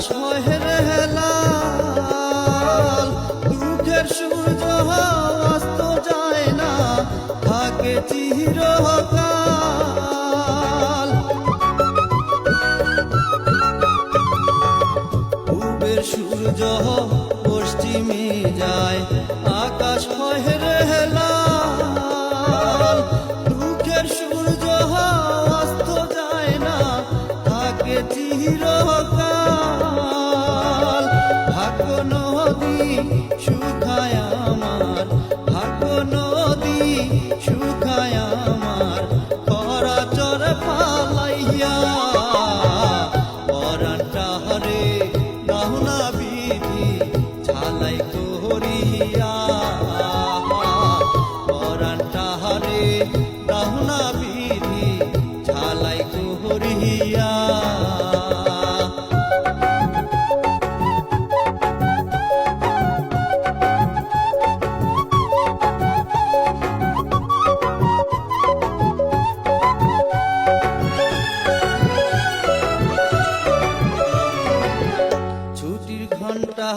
আকাশ মহের হেলাল, দুঃখের সূর্য অস্ত যায় না, থাকে চিরকাল। পূবের সূর্য পশ্চিমে যায়, আকাশ মহের হেলাল, দুঃখের সূর্য অস্ত যায় না, থাকে চিরকাল। ভাগ্য নদী শুকায় আমার, ভাগ্য নদী শুকায় আমার, চরাচর ফালাইয়া পরাণটা হরে দাহুনা বিধি ঝালাই করিয়া, পরাণটা হরে দাহুনা বিধি ঝালাই করিয়া। ছুটির ঘণ্টা